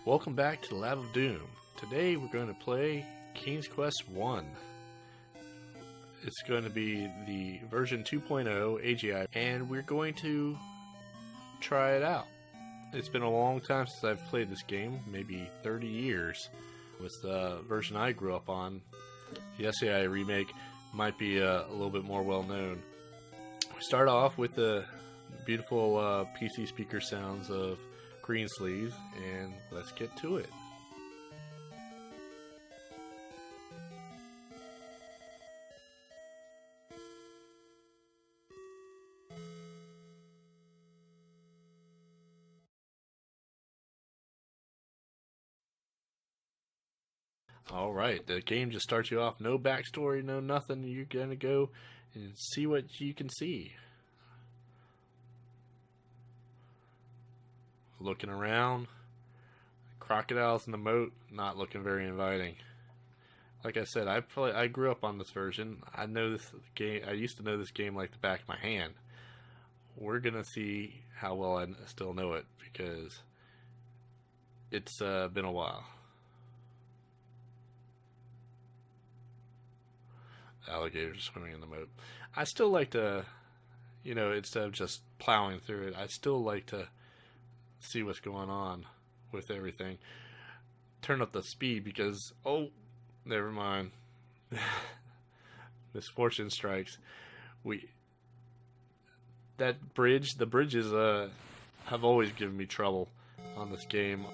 Welcome back to the Lab of Doom. Today we're going to play King's Quest 1. It's going to be the version 2.0 AGI, and we're going to try it out. It's been a long time since I've played this game, maybe 30 years. With the version I grew up on, the SAI remake might be a little bit more well known. We start off with the beautiful PC speaker sounds of Greensleeve, and let's get to it. Alright, the game just starts you off, no backstory, no nothing. You're gonna go and see what you can see. Looking around, crocodiles in the moat, not looking very inviting. Like I said, I grew up on this version. I know this game. I used to know this game like the back of my hand. We're gonna see how well I still know it, because it's been a while. Alligators swimming in the moat. I still like to, instead of just plowing through it, I still like to see what's going on with everything. Turn up the speed because, oh, never mind. Misfortune strikes. The bridges have always given me trouble on this game.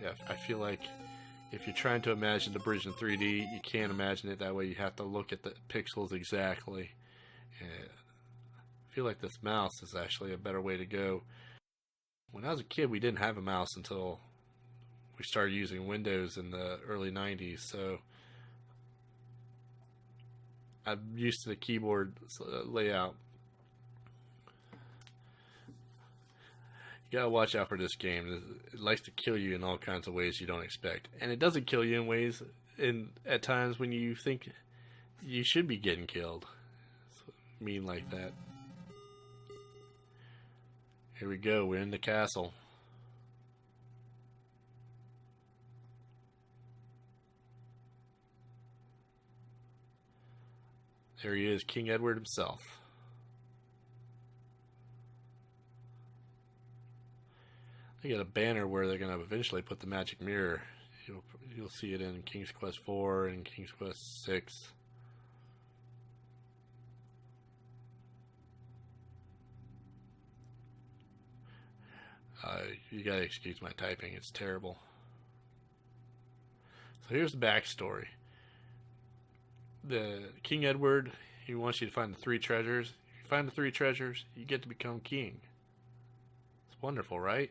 Yeah, I feel like if you're trying to imagine the bridge in 3D, you can't imagine it that way. You have to look at the pixels exactly. And I feel like this mouse is actually a better way to go. When I was a kid, we didn't have a mouse until we started using Windows in the early 90s, so I'm used to the keyboard layout. You gotta watch out for this game. It likes to kill you in all kinds of ways you don't expect. And it doesn't kill you in ways, at times when you think you should be getting killed. It's mean like that. Here we go, we're in the castle. There he is, King Edward himself. They got a banner where they're going to eventually put the magic mirror. You'll see it in King's Quest 4 and King's Quest 6. You gotta excuse my typing, it's terrible. So here's the backstory. The King Edward, he wants you to find the 3 treasures. If you find the 3 treasures, you get to become king. It's wonderful, right?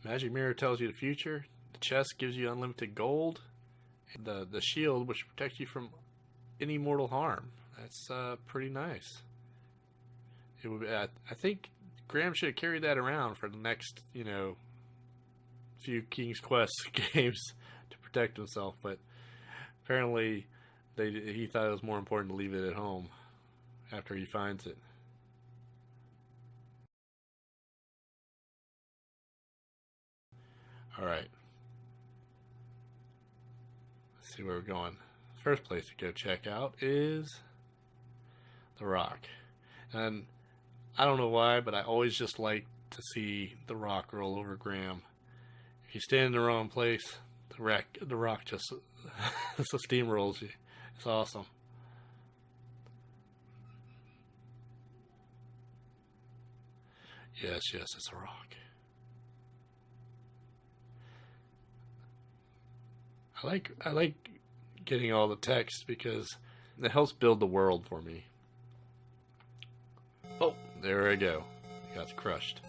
Magic mirror tells you the future. The chest gives you unlimited gold. The shield, which protects you from any mortal harm. That's pretty nice. It would. I think Graham should have carried that around for the next, few King's Quest games to protect himself. But apparently, he thought it was more important to leave it at home after he finds it. All right. Let's see where we're going. First place to go check out is the Rock, and I don't know why, but I always just like to see the Rock roll over Graham. If you stand in the wrong place, the Rock just steamrolls you. It's awesome. Yes, it's a Rock. I like getting all the text because it helps build the world for me. Oh, there I go. Got crushed.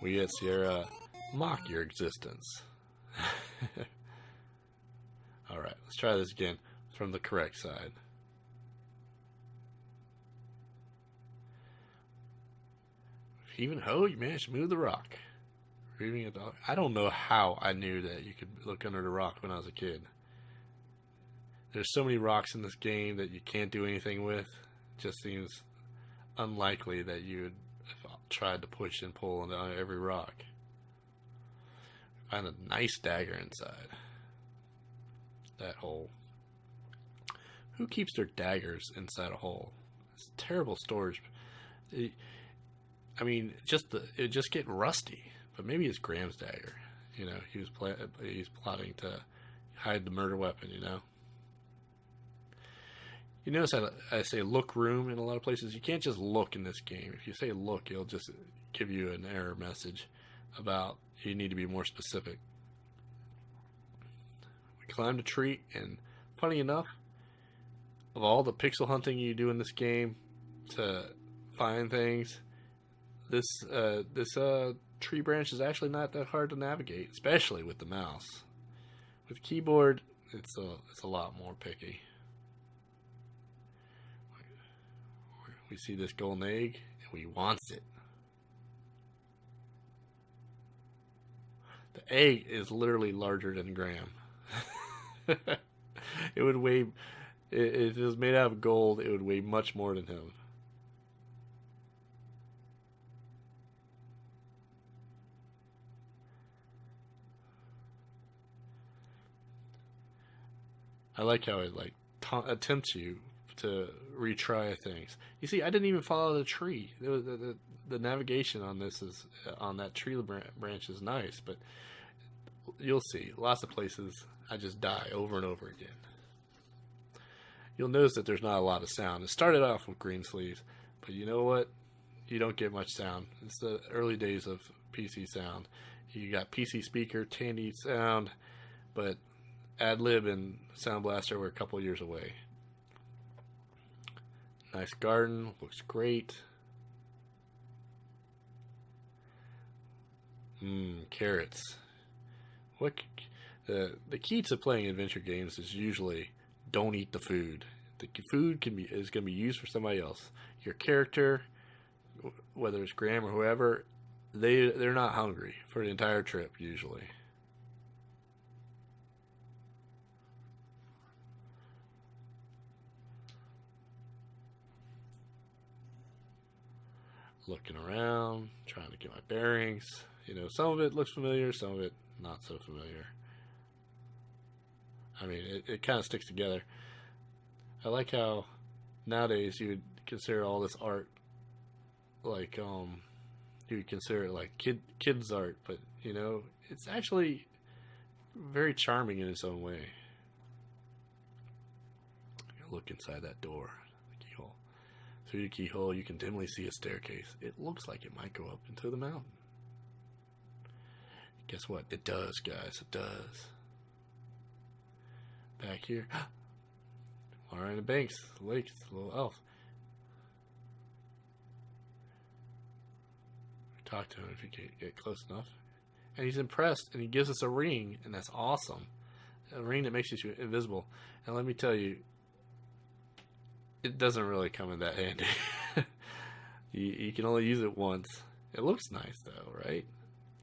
We at Sierra mock your existence. Alright, let's try this again from the correct side. Even ho, you managed to move the rock. Reading a dog. I don't know how I knew that you could look under the rock when I was a kid. There's so many rocks in this game that you can't do anything with. It just seems unlikely that you would have tried to push and pull on every rock. Find a nice dagger inside that hole. Who keeps their daggers inside a hole? It's terrible storage. I mean, it just get rusty. But maybe it's Graham's dagger. You know, he's plotting to hide the murder weapon. You know. You notice I say look room in a lot of places. You can't just look in this game. If you say look, it'll just give you an error message about you need to be more specific. We climbed a tree, and funny enough, of all the pixel hunting you do in this game to find things, this tree branch is actually not that hard to navigate, especially with the mouse. With keyboard, it's a lot more picky. We see this golden egg, and we wants it. The egg is literally larger than Graham. It would weigh. If it was made out of gold, it would weigh much more than him. I like how it attempts you to retry things. You see, I didn't even follow the tree. It was, the navigation on this is on that tree branch is nice, but you'll see lots of places I just die over and over again. You'll notice that there's not a lot of sound. It started off with green sleeves, but you know what? You don't get much sound. It's the early days of PC sound. You got PC speaker, Tandy sound, but AdLib and Sound Blaster were a couple years away. Nice garden, looks great. Carrots. The key to playing adventure games is usually don't eat the food. The food is going to be used for somebody else. Your character, whether it's Graham or whoever, they're not hungry for the entire trip usually. Looking around, trying to get my bearings. You know, some of it looks familiar, some of it not so familiar. I mean, it kind of sticks together. I like how nowadays you would consider all this art like you would consider it like kids art, but you know, it's actually very charming in its own way. Look inside that door. Through the keyhole, you can dimly see a staircase. It looks like it might go up into the mountain. Guess what? It does, guys. It does. Back here. Water in the banks. The lake. It's a little elf. Talk to him if you can get close enough. And he's impressed, and he gives us a ring, and that's awesome. A ring that makes you invisible. And let me tell you, it doesn't really come in that handy. you can only use it once. It looks nice though, right?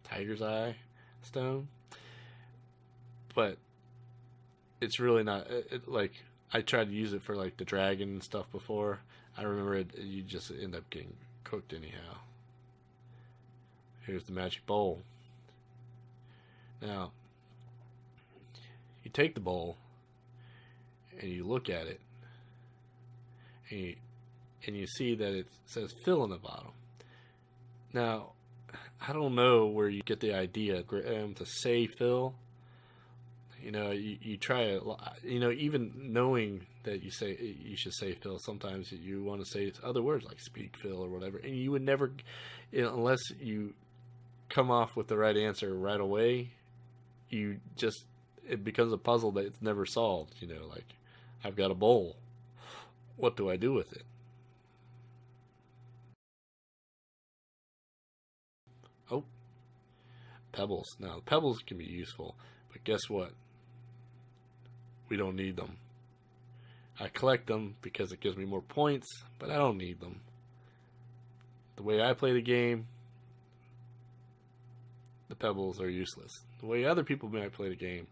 Tiger's eye stone. But it's really not like I tried to use it for like the dragon and stuff before. I remember you just end up getting cooked anyhow. Here's the magic bowl. Now you take the bowl and you look at it. And you see that it says fill in the bottom. Now, I don't know where you get the idea to say fill. You know, you try it. You know, even knowing that you should say fill, sometimes you want to say other words like speak fill or whatever, and you would never, unless you come off with the right answer right away, it becomes a puzzle that it's never solved. You know, like I've got a bowl. What do I do with it? Oh, pebbles. Now, pebbles can be useful, but guess what? We don't need them. I collect them because it gives me more points, but I don't need them. The way I play the game, the pebbles are useless. The way other people might play the game,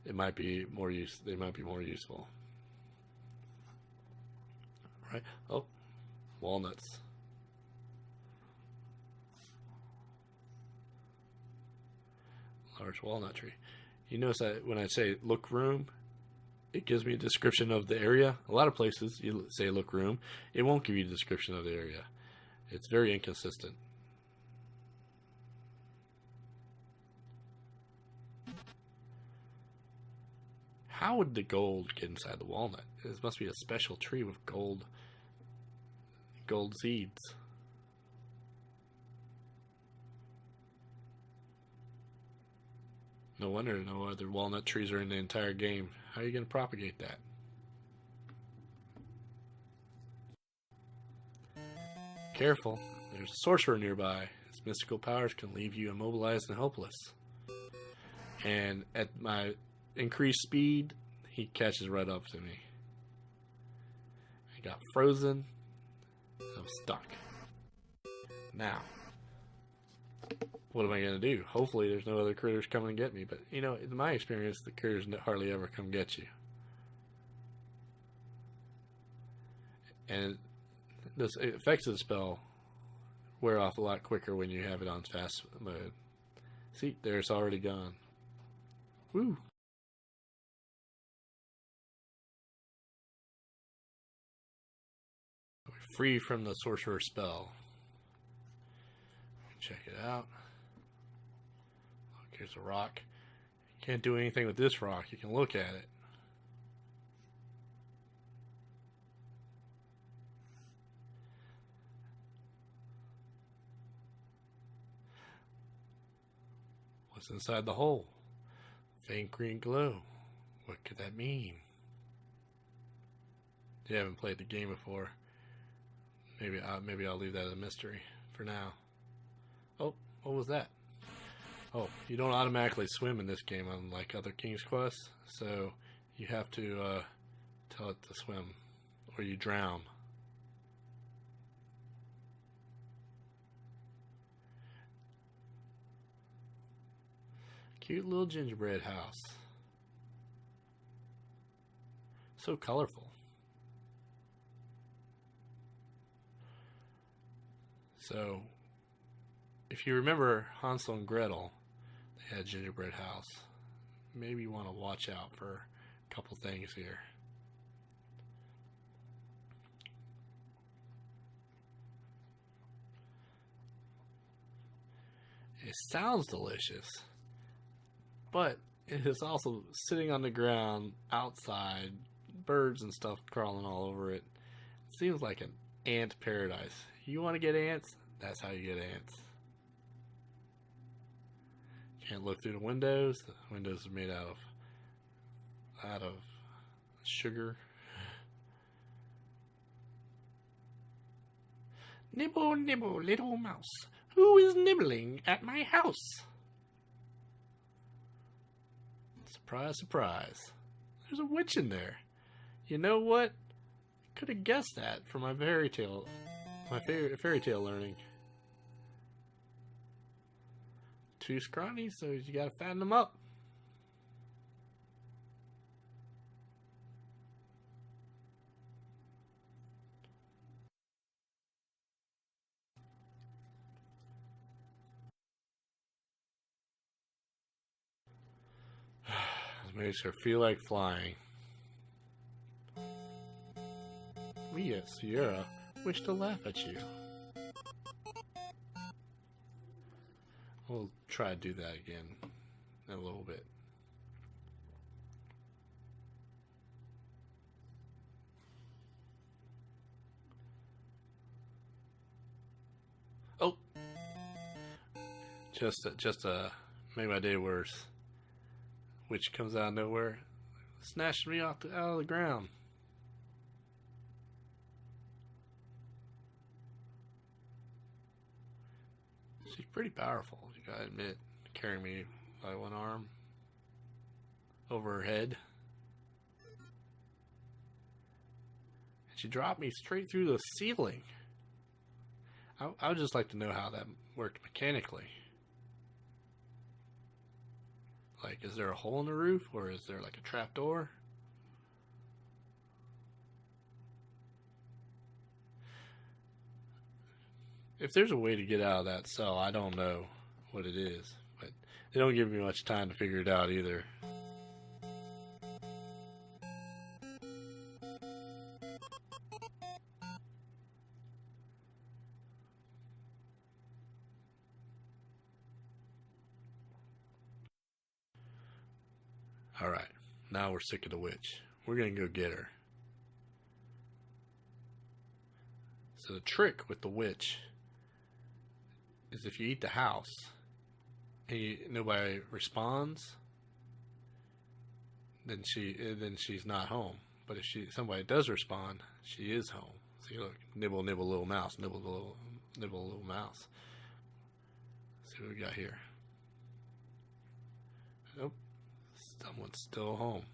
they might be more useful. right? Oh, walnuts. Large walnut tree. You notice that when I say look room, it gives me a description of the area. A lot of places you say look room, it won't give you a description of the area. It's very inconsistent. How would the gold get inside the walnut? This must be a special tree with gold seeds. No wonder no other walnut trees are in the entire game. How are you going to propagate that? Careful, there's a sorcerer nearby. His mystical powers can leave you immobilized and helpless. And at my increased speed, he catches right up to me. I got frozen. I'm stuck. Now, what am I going to do? Hopefully there's no other critters coming to get me. But, you know, in my experience, the critters hardly ever come get you. And the effects of the spell wear off a lot quicker when you have it on fast mode. See, there it's already gone. Woo! We're free from the sorcerer spell. Check it out. Look, here's a rock. You can't do anything with this rock. You can look at it. What's inside the hole? Faint green glow. What could that mean? You haven't played the game before. Maybe I'll leave that as a mystery for now. Oh, what was that? Oh, you don't automatically swim in this game unlike other King's Quest, so you have to tell it to swim, or you drown. Cute little gingerbread house. So colorful. So, if you remember Hansel and Gretel, they had a gingerbread house. Maybe you want to watch out for a couple things here. It sounds delicious, but it is also sitting on the ground outside, birds and stuff crawling all over it. It seems like an ant paradise. You want to get ants? That's how you get ants. Can't look through the windows. The windows are made out of sugar. Nibble, nibble, little mouse. Who is nibbling at my house? Surprise, surprise. There's a witch in there. You know what? I could have guessed that from my fairy tale learning. Too scrawny, so you gotta fatten them up. This makes her feel like flying. We at Sierra wish to laugh at you. We'll try to do that again in a little bit. Oh! Just to make my day worse. Witch comes out of nowhere, snatches me out of the ground. She's pretty powerful, you gotta admit, carrying me by one arm over her head. And she dropped me straight through the ceiling. I would just like to know how that worked mechanically. Like, is there a hole in the roof, or is there like a trap door? If there's a way to get out of that cell, I don't know what it is, but they don't give me much time to figure it out either. Alright, now we're sick of the witch. We're gonna go get her. So the trick with the witch is if you eat the house and nobody responds, then she's not home. But if somebody does respond, she is home. So you look, nibble, nibble, little mouse, nibble, little mouse. See what we got here. Nope, someone's still home.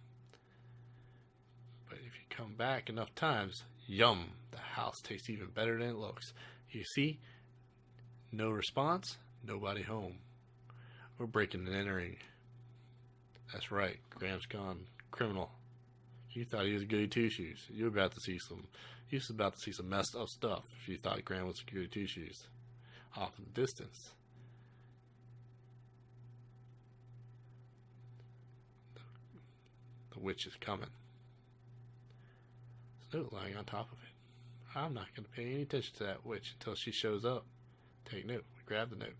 But if you come back enough times, yum, the house tastes even better than it looks. You see, no response, nobody home. We're breaking and entering. That's right, Graham's gone criminal. You thought he was a goody two shoes. You were about to see some messed up stuff if you thought Graham was a goody two shoes. Off in the distance. The witch is coming. There's a note lying on top of it. I'm not going to pay any attention to that witch until she shows up. Take note. We grab the note.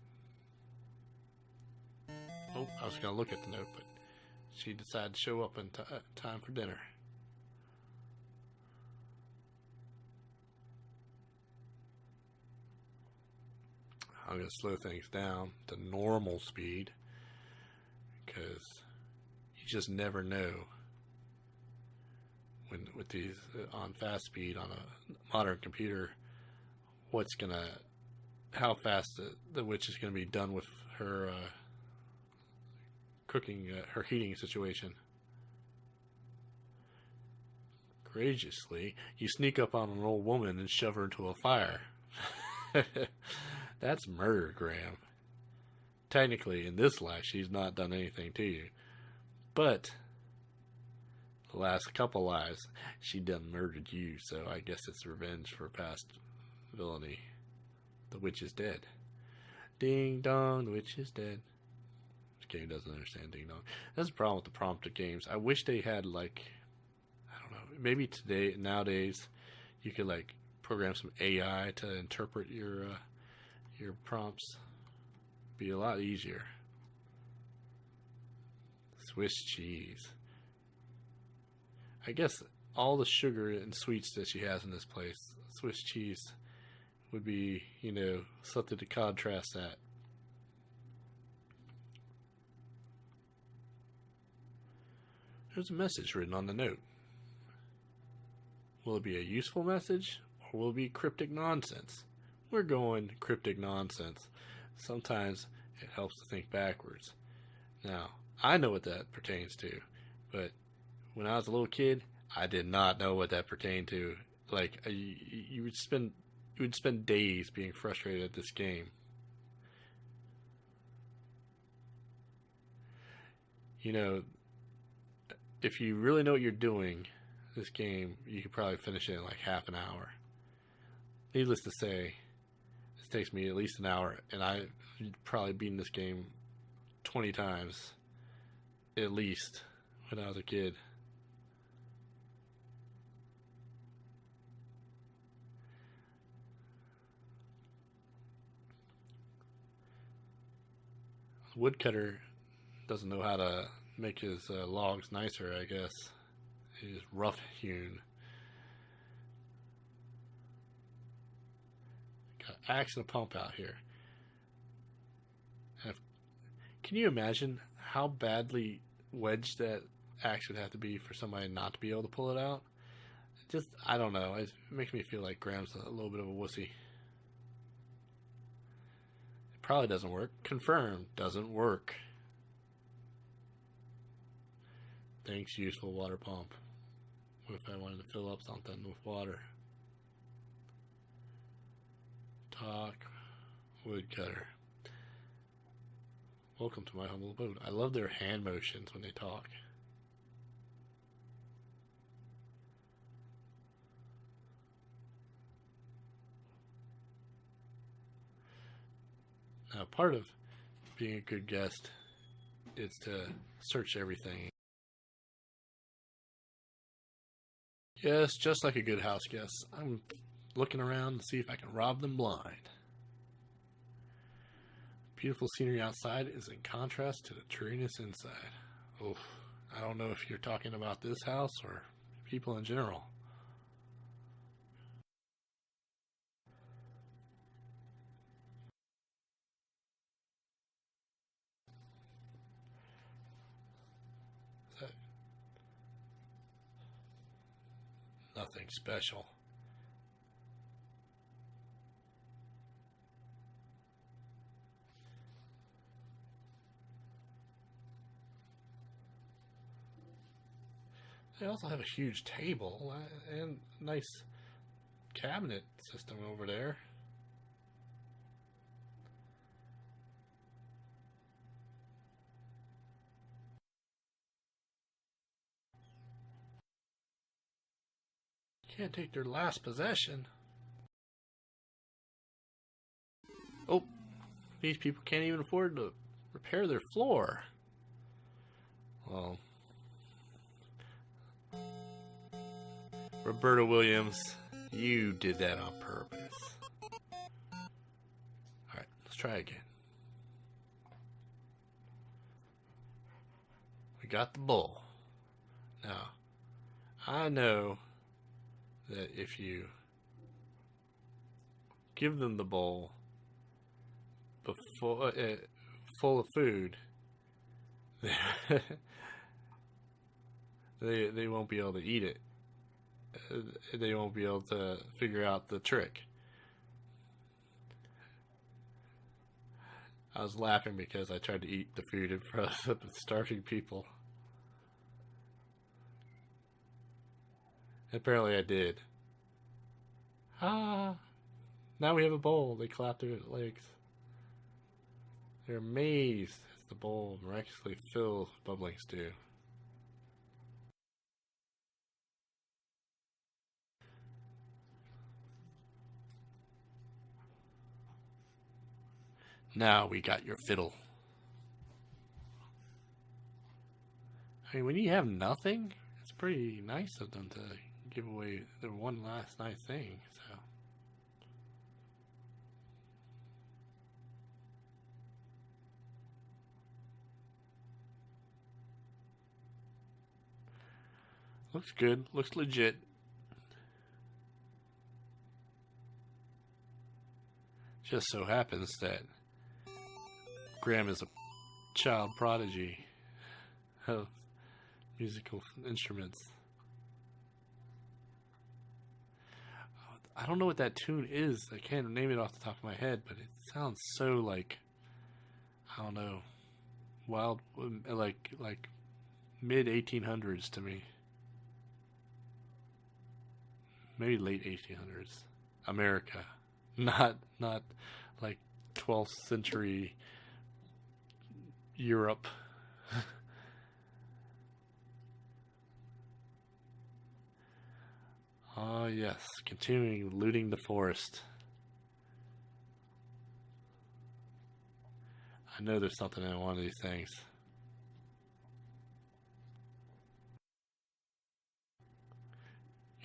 Oh, I was going to look at the note, but she decided to show up in time for dinner. I'm going to slow things down to normal speed because you just never know when with these on fast speed on a modern computer how fast the witch is going to be done with her cooking, her heating situation. Courageously, you sneak up on an old woman and shove her into a fire. That's murder, Graham. Technically, in this life, she's not done anything to you. But the last couple lives, she done murdered you, so I guess it's revenge for past villainy. The witch is dead. Ding dong, the witch is dead. This game doesn't understand ding dong. That's the problem with the prompted games. I wish they had, like, I don't know, maybe nowadays, you could, like, program some AI to interpret your prompts. Be a lot easier. Swiss cheese. I guess all the sugar and sweets that she has in this place, Swiss cheese would be, something to contrast that. There's a message written on the note. Will it be a useful message, or will it be cryptic nonsense? We're going cryptic nonsense. Sometimes it helps to think backwards. Now, I know what that pertains to, but when I was a little kid, I did not know what that pertained to. Like, you would spend days being frustrated at this game. If you really know what you're doing, this game, you could probably finish it in like half an hour. Needless to say, this takes me at least an hour, and I've probably beaten this game 20 times, at least, when I was a kid. The woodcutter doesn't know how to make his logs nicer, I guess. He's rough hewn. Got an axe and a pump out here. Can you imagine how badly wedged that axe would have to be for somebody not to be able to pull it out? I don't know. It makes me feel like Graham's a little bit of a wussy. It probably doesn't work. Confirmed. Doesn't work. Thanks, useful water pump. What if I wanted to fill up something with water? Talk. Woodcutter. Welcome to my humble abode. I love their hand motions when they talk. Now, part of being a good guest is to search everything. Yes, just like a good house guest, I'm looking around to see if I can rob them blind. Beautiful scenery outside is in contrast to the dreariness inside. Oh, I don't know if you're talking about this house or people in general. Nothing special. They also have a huge table and a nice cabinet system over there. Can't take their last possession. Oh, these people can't even afford to repair their floor. Well, Roberta Williams, you did that on purpose. Alright, let's try again. We got the bull. Now, I know that if you give them the bowl before full of food, they won't be able to eat it. They won't be able to figure out the trick. I was laughing because I tried to eat the food in front of the starving people. Apparently I did. Ah! Now we have a bowl. They clap their legs. They're amazed as the bowl miraculously fills with bubbling stew. Now we got your fiddle. I mean, when you have nothing, it's pretty nice of them to give away their one last nice thing, so. Looks good, looks legit. Just so happens that Graham is a child prodigy of musical instruments. I don't know what that tune is. I can't name it off the top of my head, but it sounds so like, I don't know, wild, like mid 1800s to me. Maybe late 1800s. America, not like 12th century Europe. Ah, yes, continuing looting the forest. I know there's something in one of these things.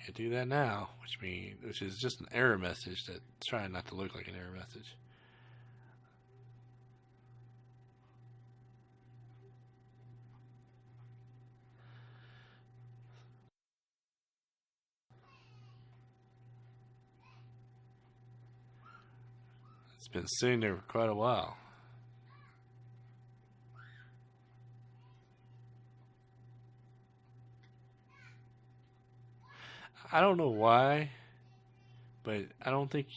Can't do that now, which is just an error message that's trying not to look like an error message. It's been sitting there for quite a while. I don't know why, but I don't think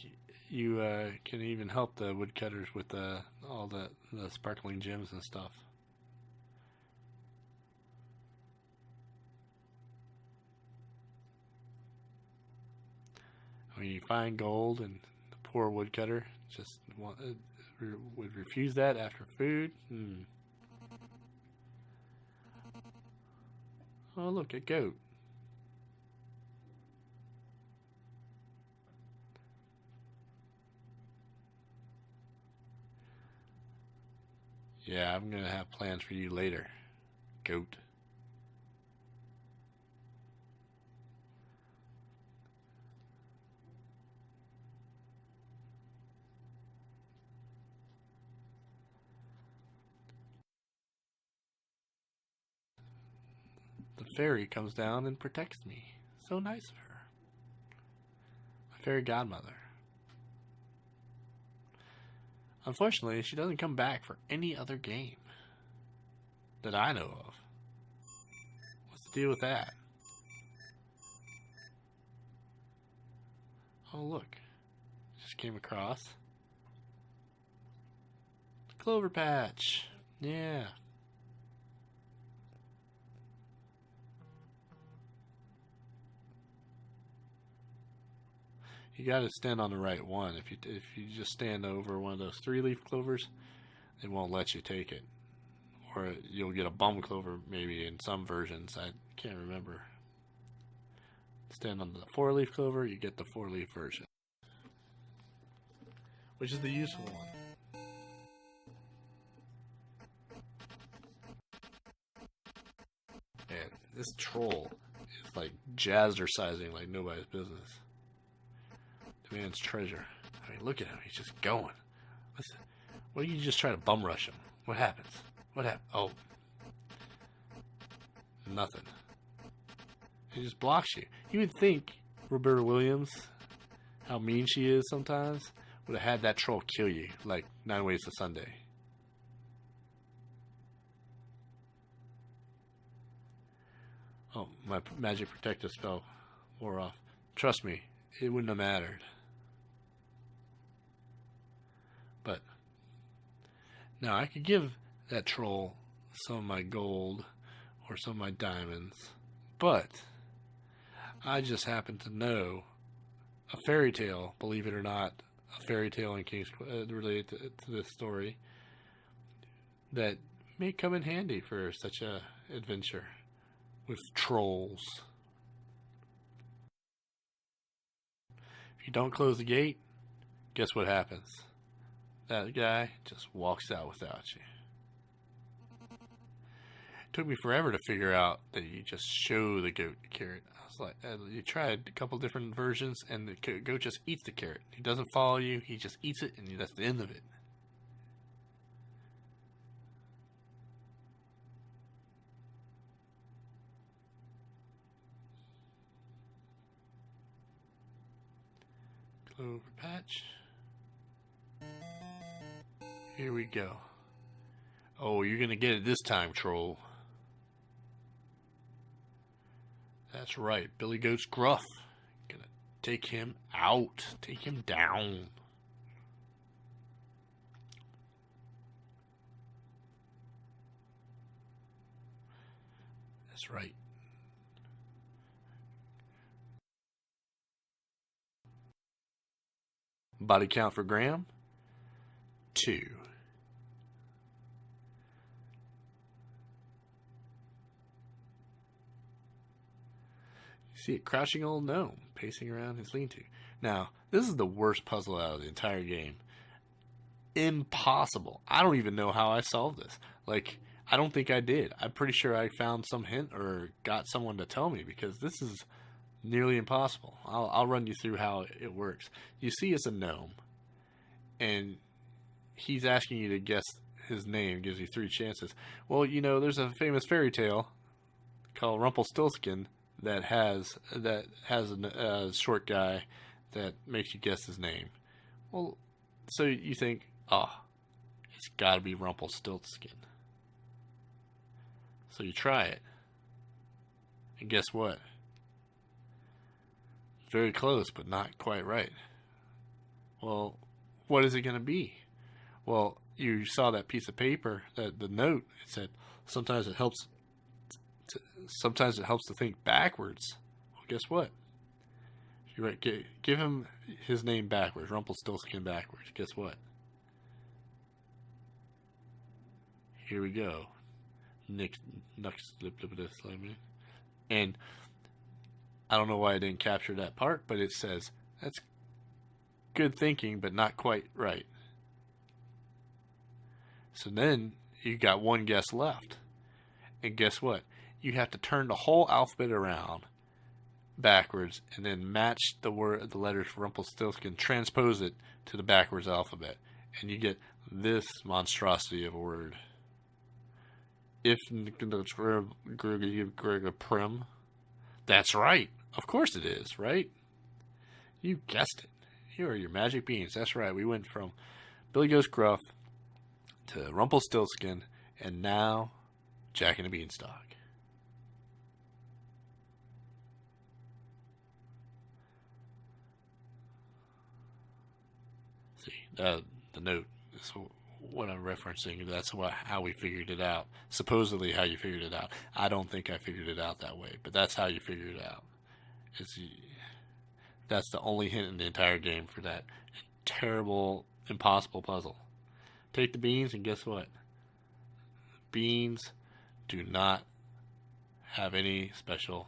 you can even help the woodcutters with all the sparkling gems and stuff. I mean, you find gold, and the poor woodcutter just would refuse that after food. Oh, look, a goat. Yeah, I'm gonna have plans for you later, goat. The fairy comes down and protects me. So nice of her. My fairy godmother. Unfortunately, she doesn't come back for any other game that I know of. What's the deal with that? Oh, look. Just came across the Clover Patch. Yeah. You got to stand on the right one. If you just stand over one of those 3-leaf clovers, they won't let you take it. Or you'll get a bum clover maybe in some versions. I can't remember. Stand on the 4-leaf clover, you get the 4-leaf version, which is the useful one. And this troll is like jazzercising like nobody's business. The man's treasure. I mean, look at him. He's just going. What do you just try to bum rush him? What happens? What happened? Oh. Nothing. He just blocks you. You would think Roberta Williams, how mean she is sometimes, would have had that troll kill you like 9 Ways to Sunday. Oh, my magic protective spell wore off. Trust me, it wouldn't have mattered. But now I could give that troll some of my gold or some of my diamonds, but I just happen to know a fairy tale, believe it or not, a fairy tale in King's related to this story that may come in handy for such a adventure with trolls. If you don't close the gate, guess what happens? That guy just walks out without you. It took me forever to figure out that you just show the goat the carrot. I was like, you tried a couple different versions, and the goat just eats the carrot. He doesn't follow you, he just eats it, and that's the end of it. Clover patch. Here we go. Oh, you're gonna get it this time, troll. That's right, Billy Goat's gruff. Gonna take him out. Take him down. That's right. Body count for Graham? 2. See a crouching old gnome pacing around his lean-to. Now, this is the worst puzzle out of the entire game. Impossible. I don't even know how I solved this. Like, I don't think I did. I'm pretty sure I found some hint or got someone to tell me, because this is nearly impossible. I'll run you through how it works. You see it's a gnome, and he's asking you to guess his name. Gives you 3 chances. Well, you know, there's a famous fairy tale called Rumpelstiltskin that has a short guy that makes you guess his name. Well, so you think, oh, it's got to be Rumpelstiltskin. So you try it, and guess what? Very close, but not quite right. Well, what is it going to be? Well, you saw that piece of paper, that the note. It said sometimes it helps to think backwards. Well, guess what? You're right. Give him his name backwards. Rumpelstiltskin backwards. Guess what? Here we go. And I don't know why I didn't capture that part, but it says that's good thinking, but not quite right. So then You got one guess left. And guess what? You have to turn the whole alphabet around backwards and then match the letters Rumpelstiltskin, transpose it to the backwards alphabet, and you get this monstrosity of a word. If prim. That's right. Of course it is, right? You guessed it. Here are your magic beans. That's right. We went from Billy Goes Gruff to Rumpelstiltskin, and now Jack and the Beanstalk. See, the note is what I'm referencing. That's how we figured it out. Supposedly how you figured it out. I don't think I figured it out that way, but that's how you figured it out. That's the only hint in the entire game for that terrible, impossible puzzle. Take the beans, and guess what? Beans do not have any special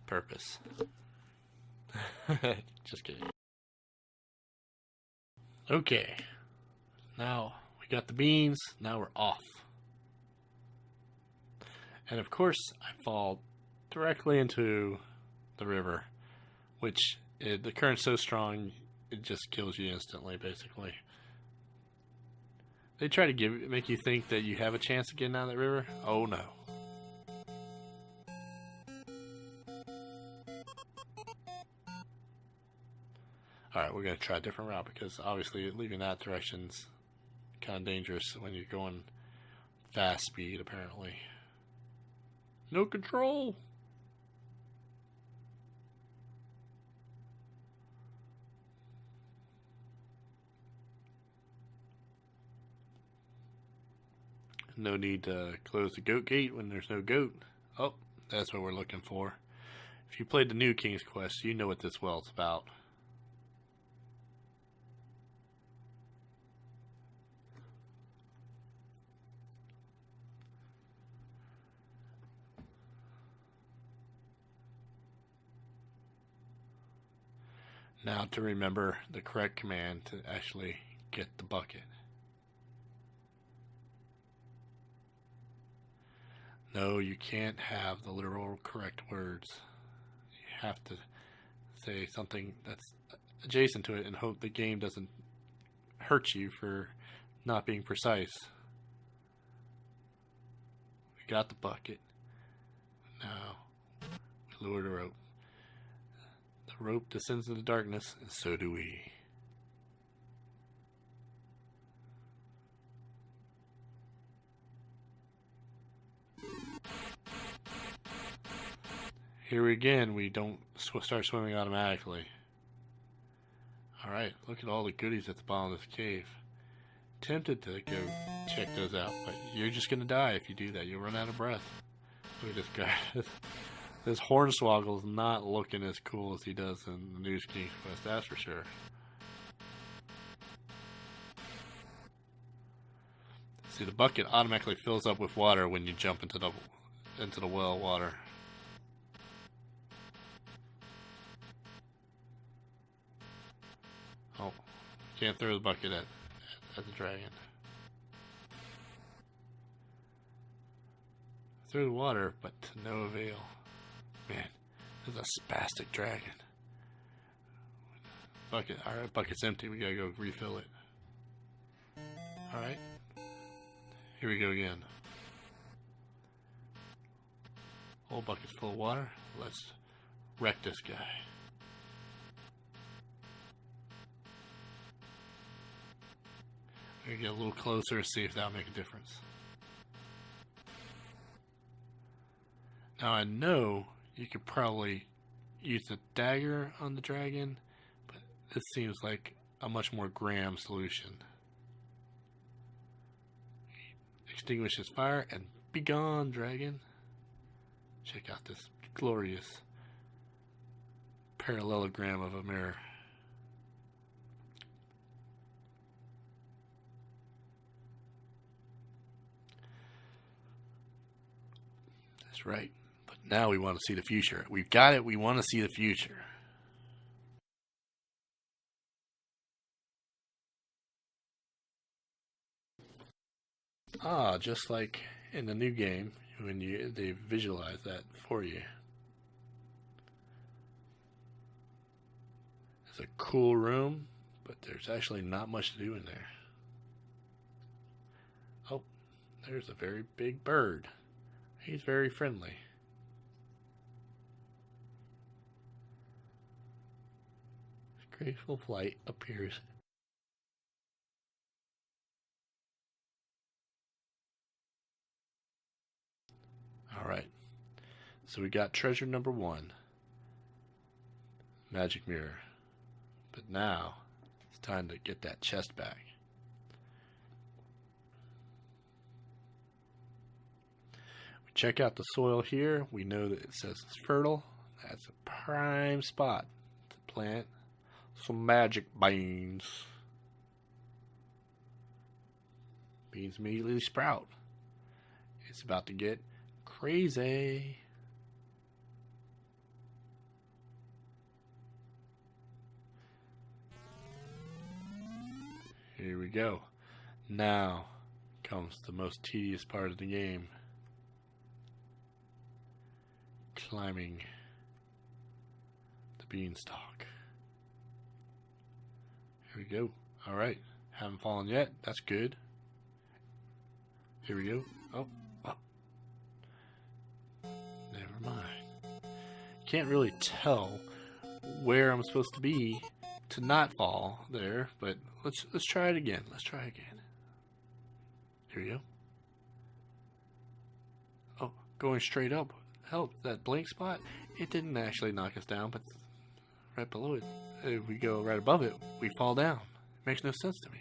purpose. Just kidding. Okay. Now we got the beans. Now we're off. And of course, I fall directly into the river, which the current's so strong it just kills you instantly, basically. They try to make you think that you have a chance of getting out of that river. Oh no. Alright, we're going to try a different route because obviously leaving that direction's kind of dangerous when you're going fast speed, apparently. No control! No need to close the goat gate when there's no goat. Oh, that's what we're looking for. If you played the new King's Quest, you know what this world's about. Now to remember the correct command to actually get the bucket. No, you can't have the literal correct words. You have to say something that's adjacent to it and hope the game doesn't hurt you for not being precise. We got the bucket. Now we lower the rope. The rope descends into darkness, and so do we. Here again, we don't start swimming automatically. Alright, look at all the goodies at the bottom of this cave. Tempted to go check those out, but you're just gonna die if you do that. You'll run out of breath. Look at this guy. This Hornswoggle is not looking as cool as he does in the new King's Quest, that's for sure. See, the bucket automatically fills up with water when you jump into the well water. Oh, can't throw the bucket at the dragon. Through the water, but to no avail. Man, this is a spastic dragon. Bucket, alright, bucket's empty. We gotta go refill it. Alright. Here we go again. Whole bucket's full of water. Let's wreck this guy. We're gonna get a little closer and see if that'll make a difference. Now I know you could probably use a dagger on the dragon, but this seems like a much more grand solution. Extinguish his fire and be gone, dragon. Check out this glorious parallelogram of a mirror. That's right. But now we want to see the future. We've got it. We want to see the future. Ah, just like in the new game when they visualize that for you. It's a cool room, but there's actually not much to do in there. Oh, there's a very big bird. He's very friendly. Graceful flight appears. Alright, so we got treasure number 1. Magic mirror. But now, it's time to get that chest back. We check out the soil here. We know that it says it's fertile. That's a prime spot to plant some magic beans. Beans immediately sprout. It's about to get crazy. Here we go. Now comes the most tedious part of the game. Climbing the beanstalk. Here we go. Alright. Haven't fallen yet. That's good. Here we go. Oh. Never mind. Can't really tell where I'm supposed to be to not fall there, but let's try it again. Let's try again. Here we go. Oh, going straight up. Hell, that blank spot, it didn't actually knock us down, but right below it, if we go right above it, we fall down. It makes no sense to me.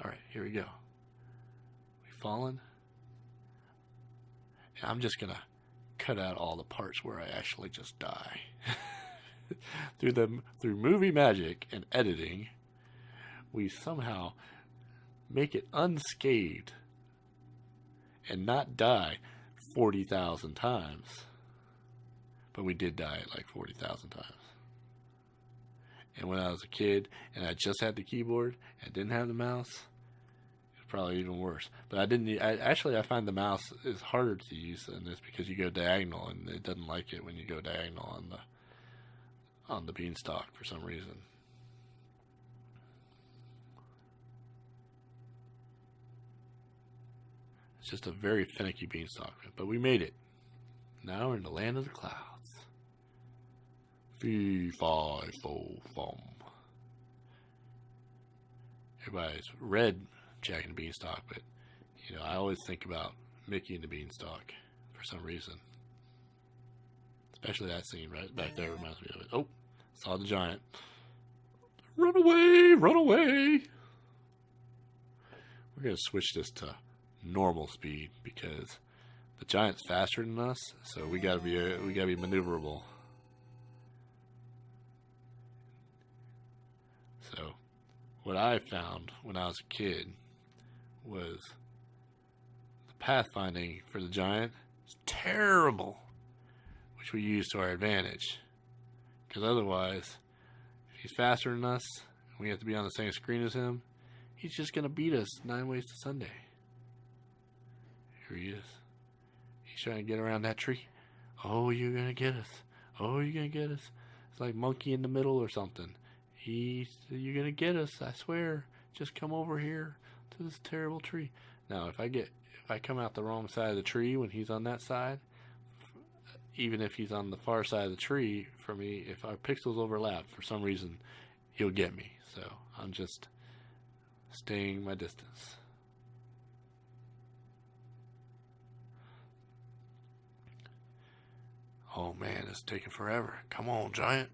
Alright, here we go. We've fallen. And I'm just gonna cut out all the parts where I actually just die. Through movie magic and editing, we somehow make it unscathed and not die 40,000 times. But we did die like 40,000 times. And when I was a kid and I just had the keyboard and didn't have the mouse, it's probably even worse. But I find the mouse is harder to use than this because you go diagonal and it doesn't like it when you go diagonal on the beanstalk for some reason. It's just a very finicky beanstalk, but we made it. Now we're in the land of the clouds. Fee, fi, fo, fum. Everybody's read Jack and the Beanstalk, but I always think about Mickey and the Beanstalk for some reason. Especially that scene right back there reminds me of it. Oh, saw the giant. Run away, run away. We're going to switch this to normal speed because the giant's faster than us, so we gotta be maneuverable. So, what I found when I was a kid was the pathfinding for the giant is terrible, which we use to our advantage. Because otherwise, if he's faster than us, and we have to be on the same screen as him, he's just gonna beat us 9 ways to Sunday. Here he is. He's trying to get around that tree. Oh, you're gonna get us. Oh, you're gonna get us. It's like monkey in the middle or something. You're gonna get us, I swear. Just come over here to this terrible tree. Now, if I come out the wrong side of the tree when he's on that side, even if he's on the far side of the tree for me, if our pixels overlap, for some reason, he'll get me. So I'm just staying my distance. Oh man, it's taking forever. Come on, giant.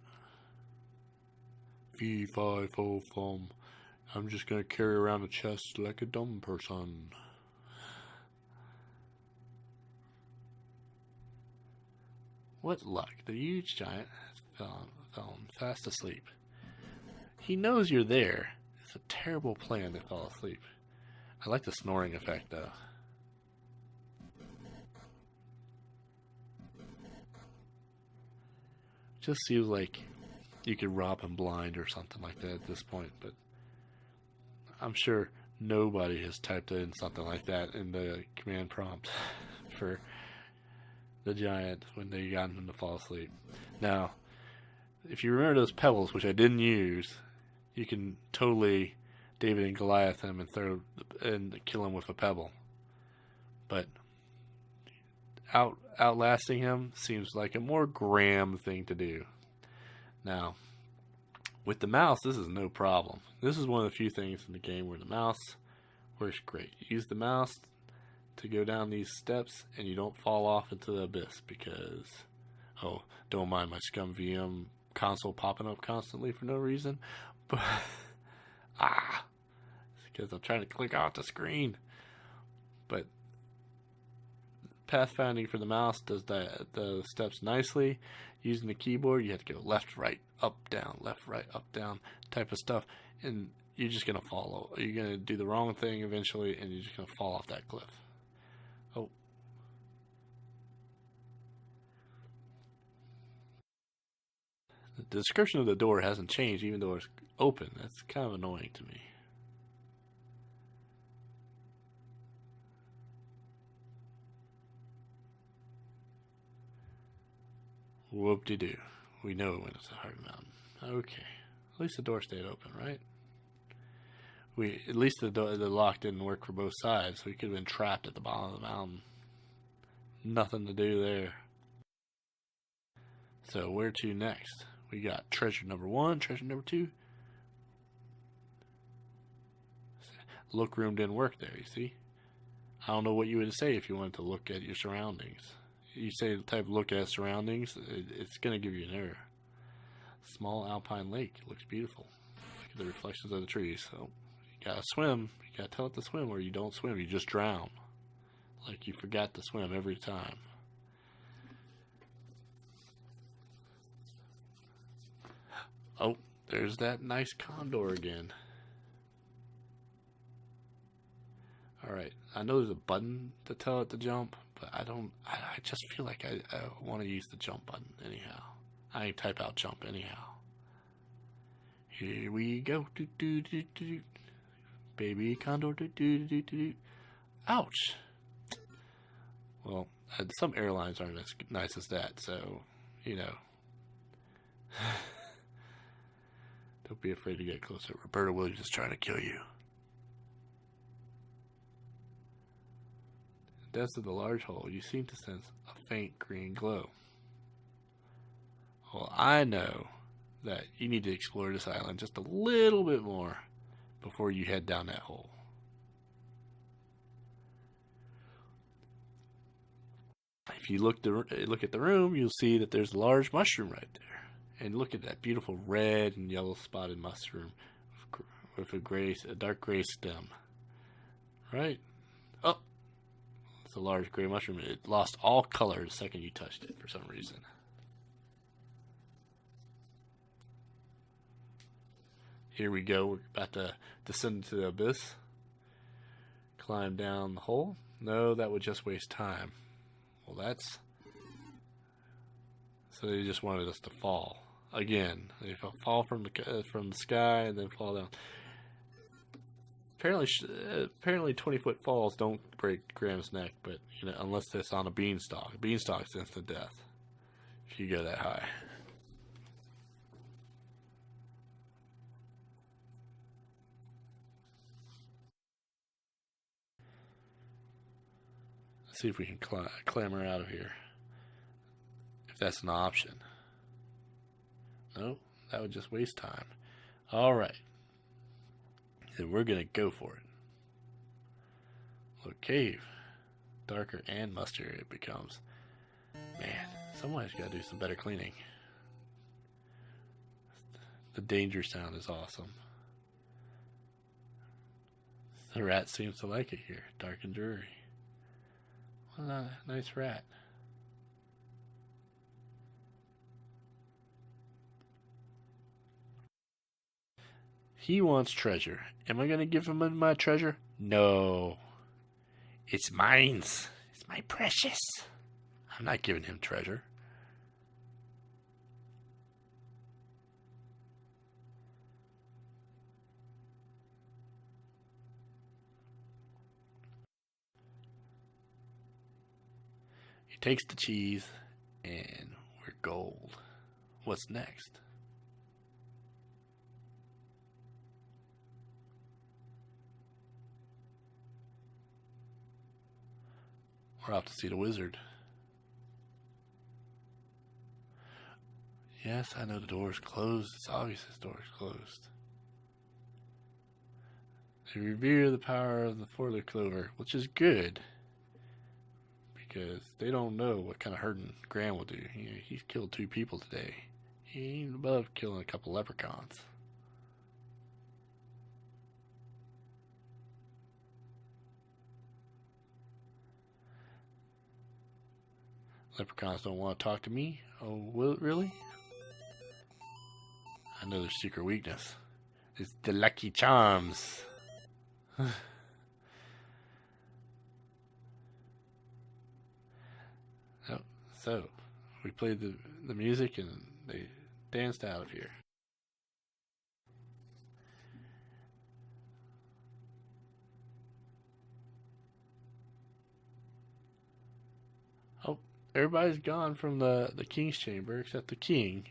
Fee, fi, fo, fum. I'm just gonna carry around a chest like a dumb person. What luck. The huge giant has fallen fast asleep. He knows you're there. It's a terrible plan to fall asleep. I like the snoring effect, though. Just seems like you could rob him blind or something like that at this point, but I'm sure Nobody has typed in something like that in the command prompt for the giant when they got him to fall asleep. Now, if you remember those pebbles, which I didn't use, you can totally David and Goliath him and kill him with a pebble. But outlasting him seems like a more Graham thing to do. Now, with the mouse, this is no problem. This is one of the few things in the game where the mouse works great. You use the mouse to go down these steps and you don't fall off into the abyss because, oh, don't mind my scum VM console popping up constantly for no reason. But, it's because I'm trying to click off the screen. But pathfinding for the mouse does the steps nicely. Using the keyboard, you have to go left, right, up, down, left, right, up, down type of stuff. And you're just going to follow. You're going to do the wrong thing eventually, and you're just going to fall off that cliff. Oh. The description of the door hasn't changed, even though it's open. That's kind of annoying to me. Whoop-de-doo. We know when it's a hard mountain. Okay. At least the door stayed open, right? At least the lock didn't work for both sides. We could have been trapped at the bottom of the mountain. Nothing to do there. So where to next? We got treasure number 1, treasure number 2. Look room didn't work there, you see? I don't know what you would say if you wanted to look at your surroundings. You say the type look at surroundings, it's going to give you an error. Small alpine lake. It looks beautiful. Look at the reflections of the trees. So you got to swim. You got to tell it to swim, or you don't swim. You just drown. Like you forgot to swim every time. Oh, there's that nice condor again. Alright, I know there's a button to tell it to jump, but I just feel like I want to use the jump button anyhow. I type out jump anyhow. Here we go. Do, do, do, do, do. Baby condor. Do, do, do, do, do. Ouch. Well, some airlines aren't as nice as that, so, you know. Don't be afraid to get closer. Roberta Williams is trying to kill you. In the depths of the large hole, you seem to sense a faint green glow. Well, I know that you need to explore this island just a little bit more before you head down that hole. If you look at the room, you'll see that there's a large mushroom right there. And look at that beautiful red and yellow spotted mushroom with a dark gray stem. Right? Oh! It's a large gray mushroom. It lost all color the second you touched it for some reason. Here we go. We're about to descend into the abyss. Climb down the hole. No, that would just waste time. Well, that's... So they just wanted us to fall. Again, they fall from the sky and then fall down. Apparently 20-foot falls don't break Graham's neck, but you know, unless it's on a beanstalk. A beanstalk's instant death if you go that high. Let's see if we can clamber out of here. If that's an option. No, that would just waste time. Alright. Then we're going to go for it. Look, cave. Darker and mustier it becomes. Man, someone's got to do some better cleaning. The danger sound is awesome. The rat seems to like it here. Dark and dreary. Well, a nice rat. He wants treasure. Am I going to give him my treasure? No. It's mine. It's my precious. I'm not giving him treasure. He takes the cheese, and we're gold. What's next? We're off to see the wizard. Yes, I know the door is closed. It's obvious this door is closed. They revere the power of the four-leaf clover, which is good. Because they don't know what kind of hurting Graham will do. He's killed 2 people today. He ain't above killing a couple leprechauns. Leprechauns don't want to talk to me? Oh, really? I know their secret weakness. It's the Lucky Charms. Oh, so we played the music and they danced out of here. Oh, everybody's gone from the king's chamber except the king.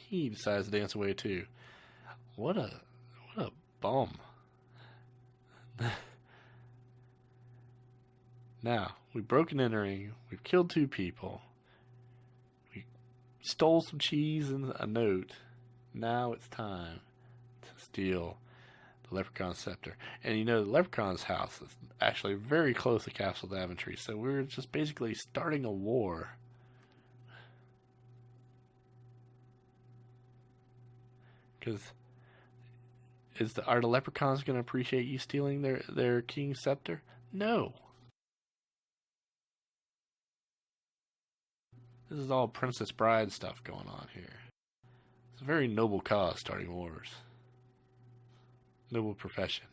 He decides to dance away too. What a bum. Now, we've broken entering, we've killed 2 people, we stole some cheese and a note. Now it's time to steal the leprechaun scepter. And you know, the leprechaun's house is actually very close to Castle Daventry, so we're just basically starting a war. Because are the leprechauns going to appreciate you stealing their king's scepter? No. This is all Princess Bride stuff going on here. It's a very noble cause, starting wars. Noble profession.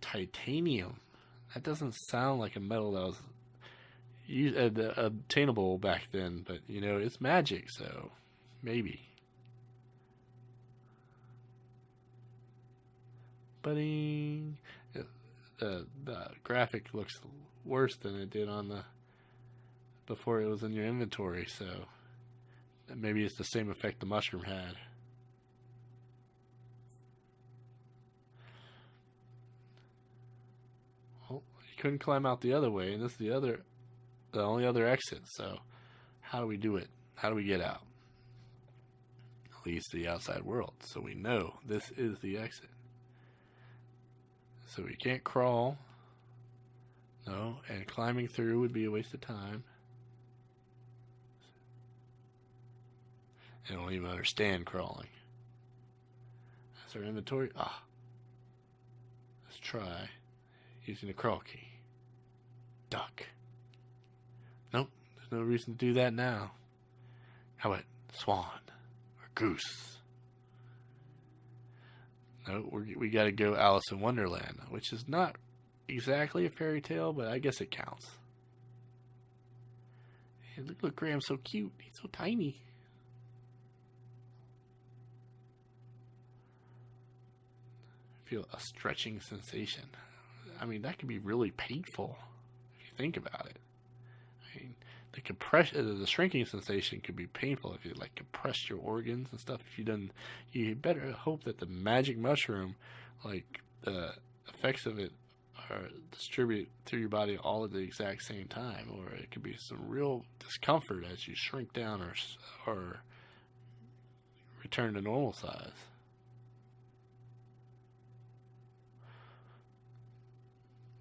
Titanium. That doesn't sound like a metal that was obtainable back then, but you know, it's magic, so maybe. Budding. The graphic looks worse than it did on the before it was in your inventory, so maybe it's the same effect the mushroom had. Well, you couldn't climb out the other way, and this is the only other exit. So, how do we do it? How do we get out? It leads to the outside world, so we know this is the exit. So we can't crawl. No, and climbing through would be a waste of time. I don't even understand crawling. That's our inventory. Let's try using the crawl key. Duck. Nope, there's no reason to do that now. How about swan or goose? No, we got to go Alice in Wonderland, which is not exactly a fairy tale, but I guess it counts. Hey, look, Graham's so cute. He's so tiny. I feel a stretching sensation. I mean, that could be really painful if you think about it. I mean, the shrinking sensation could be painful if you like compress your organs and stuff. You better hope that the magic mushroom, like the effects of it, are distributed through your body all at the exact same time, or it could be some real discomfort as you shrink down or return to normal size.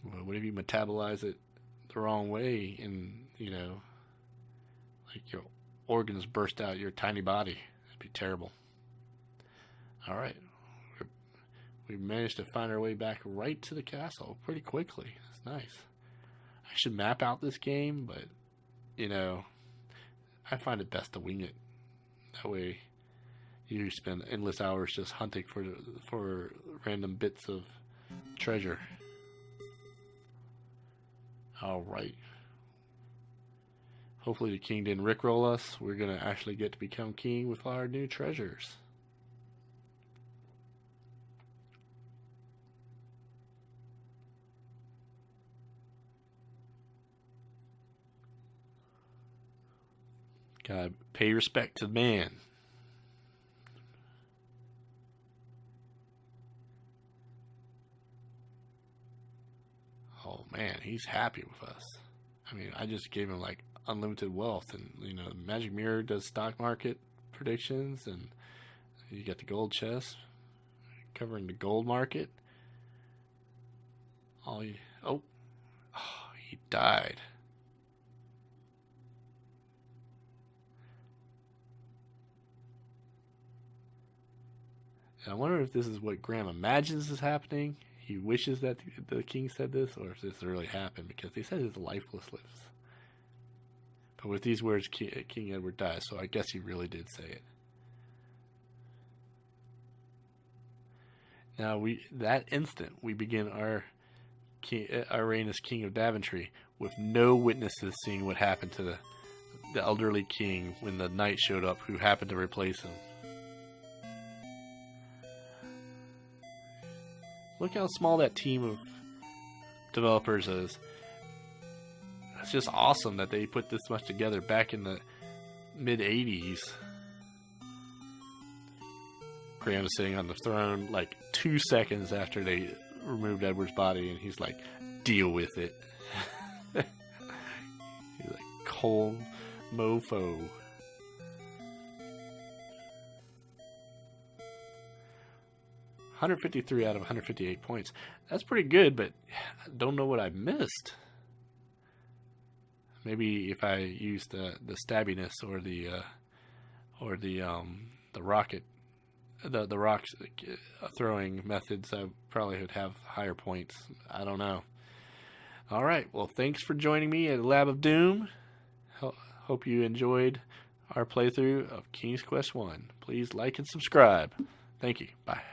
Well, what if you metabolize it the wrong way and, you know, like your organs burst out your tiny body? It'd be terrible. Alright. We managed to find our way back right to the castle pretty quickly. That's nice. I should map out this game, but, you know, I find it best to wing it. That way you spend endless hours just hunting for random bits of treasure. Alright. Hopefully the king didn't rickroll us. We're going to actually get to become king with our new treasures. Gotta pay respect to the man. Oh man, he's happy with us. I mean, I just gave him like unlimited wealth, and you know, Magic Mirror does stock market predictions, and you got the gold chest covering the gold market. Oh, he died. And I wonder if this is what Graham imagines is happening. He wishes that the king said this, or if this really happened, because they said his lifeless lives. But with these words, King Edward dies, so I guess he really did say it. Now, that instant, we begin our reign as King of Daventry, with no witnesses seeing what happened to the elderly king when the knight showed up who happened to replace him. Look how small that team of developers is. It's just awesome that they put this much together back in the mid-'80s. Graham is sitting on the throne like 2 seconds after they removed Edward's body, and he's like, deal with it. He's like, cold mofo. $153 out of 158 points. That's pretty good, but I don't know what I missed. Maybe if I used the stabbiness or the rocket, the rocks throwing methods, I probably would have higher points. I don't know. All right. Well, thanks for joining me at Lab of Doom. Hope you enjoyed our playthrough of King's Quest 1. Please like and subscribe. Thank you. Bye.